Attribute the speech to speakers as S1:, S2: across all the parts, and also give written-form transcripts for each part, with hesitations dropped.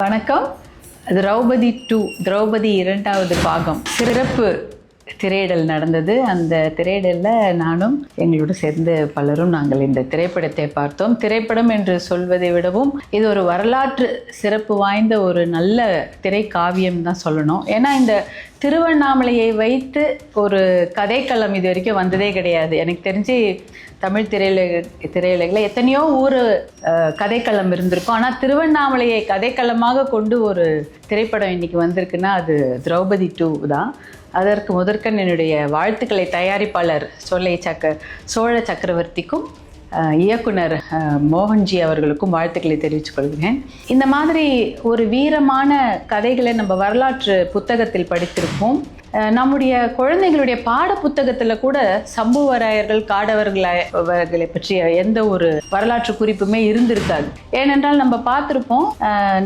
S1: வணக்கம். திரௌபதி 2 திரௌபதி 2வது பாகம் சிறப்பு திரையிடல் நடந்தது. அந்த திரையிடலில் நானும் எங்களோடு சேர்ந்து பலரும் நாங்கள் இந்த திரைப்படத்தை பார்த்தோம். திரைப்படம் என்று சொல்வதை விடவும் இது ஒரு வரலாற்று சிறப்பு வாய்ந்த ஒரு நல்ல திரைக்காவியம் தான் சொல்லணும். ஏன்னா இந்த திருவண்ணாமலையை வைத்து ஒரு கதைக்களம் இது வரைக்கும் வந்ததே கிடையாது. எனக்கு தெரிஞ்சு தமிழ் திரையுலகில் எத்தனையோ ஊர் கதைக்களம் இருந்திருக்கும். ஆனால் திருவண்ணாமலையை கதைக்களமாக கொண்டு ஒரு திரைப்படம் இன்னைக்கு வந்திருக்குன்னா அது திரௌபதி 2 தான். அதற்கு முதற்கண் என்னுடைய வாழ்த்துக்களை தயாரிப்பாளர் சோழ சக்கரவர்த்திக்கும் இயக்குனர் மோகன்ஜி அவர்களுக்கும் வாழ்த்துக்களை தெரிவித்துக் கொள்கிறேன். இந்த மாதிரி ஒரு வீரமான கதைகளை நம்ம வரலாற்று புத்தகத்தில் படித்திருப்போம். நம்முடைய குழந்தைகளுடைய பாட புத்தகத்தில் கூட சம்புவராயர்கள் காடவர்களை பற்றிய எந்த ஒரு வரலாற்று குறிப்புமே இருந்திருக்காது. ஏனென்றால் நம்ம பார்த்துருப்போம்,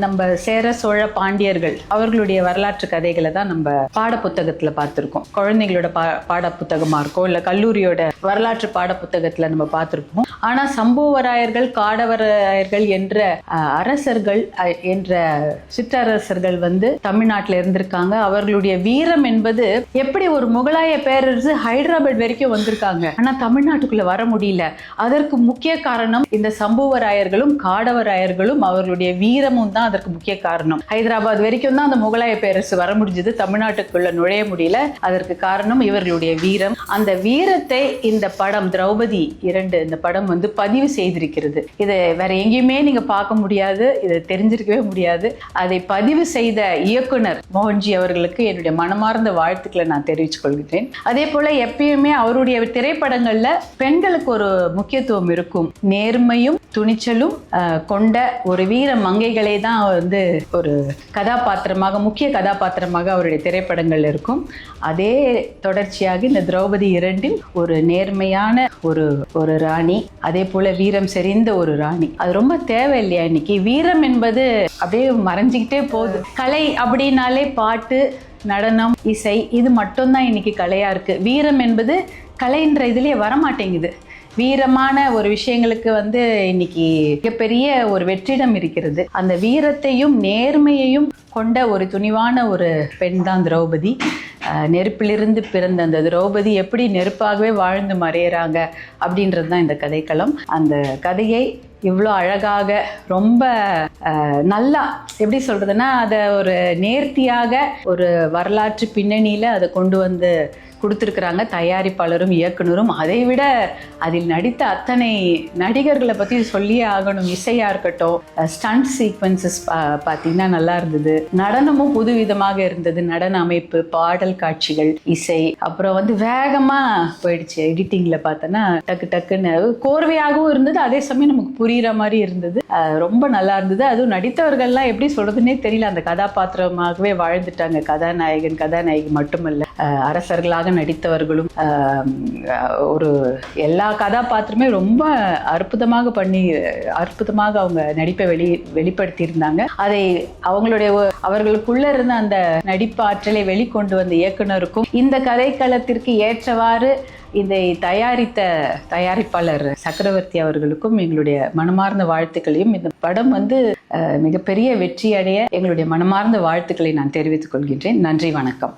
S1: நம்ம சேர சோழ பாண்டியர்கள் அவர்களுடைய வரலாற்று கதைகளை தான் நம்ம பாட புத்தகத்தில் பார்த்துருக்கோம். குழந்தைகளோட பாட புத்தகமாக இருக்கும், இல்லை கல்லூரியோட வரலாற்று பாட புத்தகத்தில் நம்ம பார்த்துருப்போம். ஆனால் சம்புவராயர்கள் காடவராயர்கள் என்ற அரசர்கள் என்ற சிற்றரசர்கள் தமிழ்நாட்டில் இருந்திருக்காங்க. அவர்களுடைய வீரம் என்பது எப்படி ஒரு முகலாய பேரரசு ஹைதராபாத் வரைக்கும் வந்திருக்காங்க, ஆனா தமிழ்நாட்டுக்குள்ள வர முடியல. அதற்கு முக்கிய காரணம் இந்த சம்புவராயர்களும் காடவராயர்களும் அவர்களுடைய வீரமும் தான் அதற்கு முக்கிய காரணம். ஹைதராபாத் வரைக்கும் தான் அந்த முகலாய பேரரசு வர முடிஞ்சது, தமிழ்நாட்டுக்குள்ள நுழைய முடியல. அதற்கு காரணம் இவர்களுடைய வீரம். அந்த வீரத்தை இந்த படம் திரௌபதி 2 இந்த படம் பதிவு செய்திருக்கிறது. இதை வேற எங்கேயுமே நீங்க பார்க்க முடியாது, இதை தெரிஞ்சிருக்கவே முடியாது. அதை பதிவு செய்த இயக்குனர் மோகன்ஜி அவர்களுக்கு என்னுடைய மனமார்ந்த வாழ்த்துக்களை நான் தெரிவித்துக் கொள்கிறேன். அதே போல எப்பயுமே அவருடைய திரைப்படங்கள்ல பெண்களுக்கு ஒரு முக்கியத்துவம் இருக்கும். நேர்மையும் துணிச்சலும் கொண்ட ஒரு வீர மங்கைகளை தான் ஒரு கதாபாத்திரமாக, முக்கிய கதாபாத்திரமாக அவருடைய திரைப்படங்கள் இருக்கும். அதே தொடர்ச்சியாக இந்த திரௌபதி 2 ஒரு நேர்மையான ஒரு ராணி, அதே போல வீரம் செறிந்த ஒரு ராணி. அது ரொம்ப தேவை இல்லையா? இன்னைக்கு வீரம் என்பது அப்படியே மறைஞ்சிக்கிட்டே போகுது. கலை அப்படின்னாலே பாட்டு, நடனம், இசை, இது மட்டும்தான் இன்னைக்கு கலையா இருக்கு. வீரம் என்பது கலைன்ற இதுலயே வரமாட்டேங்குது. வீரமான ஒரு விஷயங்களுக்கு இன்னைக்கு மிகப்பெரிய ஒரு வெற்றிடம் இருக்கிறது. அந்த வீரத்தையும் நேர்மையையும் கொண்ட ஒரு துணிவான ஒரு பெண் தான் திரௌபதி. நெருப்பிலிருந்து பிறந்த அந்த திரௌபதி எப்படி நெருப்பாகவே வாழ்ந்து மறையிறாங்க அப்படின்றது தான் இந்த கதைக்களம். அந்த கதையை இவ்வளோ அழகாக, ரொம்ப நல்லா, எப்படி சொல்கிறதுனா, அதை ஒரு நேர்த்தியாக ஒரு வரலாற்று பின்னணியில் அதை கொண்டு கொடுத்துருக்குறாங்க தயாரிப்பாளரும் இயக்குனரும். அதை விட அதில் நடித்த அத்தனை நடிகர்களை பற்றி சொல்லியே ஆகணும். இசையாக இருக்கட்டும், ஸ்டண்ட் சீக்வன்சஸ் பார்த்தீங்கன்னா நல்லா இருந்தது. நடனமும் புதுவிதமாக இருந்தது. நடன அமைப்பு, பாடல் காட்சிகள், இசை, அப்புறம் வேகமாக போயிடுச்சு. எடிட்டிங்கில் பார்த்தோன்னா டக்கு டக்குன்னு கோர்வையாகவும் இருந்தது, அதே சமயம் நமக்கு புரிகிற மாதிரி இருந்தது. ரொம்ப நல்லா இருந்தது. அதுவும் நடித்தவர்கள்லாம் எப்படி சொல்கிறதுனே தெரியல, அந்த கதாபாத்திரமாகவே வாழ்ந்துட்டாங்க. கதாநாயகி மட்டுமல்ல, அரசர்களாக நடித்தவர்களும் ஒரு எல்லா கதாபாத்திரமே ரொம்ப அற்புதமாக அவங்க நடிப்பை வெளிப்படுத்தி இருந்தாங்க. அதை அவர்களுக்குள்ள இருந்த அந்த நடிப்பாற்றலை வெளிக்கொண்டு வந்த இயக்குனருக்கும் இந்த கதைக்களத்திற்கு ஏற்றவாறு இதை தயாரித்த தயாரிப்பாளர் சக்கரவர்த்தி அவர்களுக்கும் எங்களுடைய மனமார்ந்த வாழ்த்துக்களையும், இந்த படம் மிகப்பெரிய வெற்றி அடைய எங்களுடைய மனமார்ந்த வாழ்த்துக்களை நான் தெரிவித்துக் கொள்கின்றேன். நன்றி, வணக்கம்.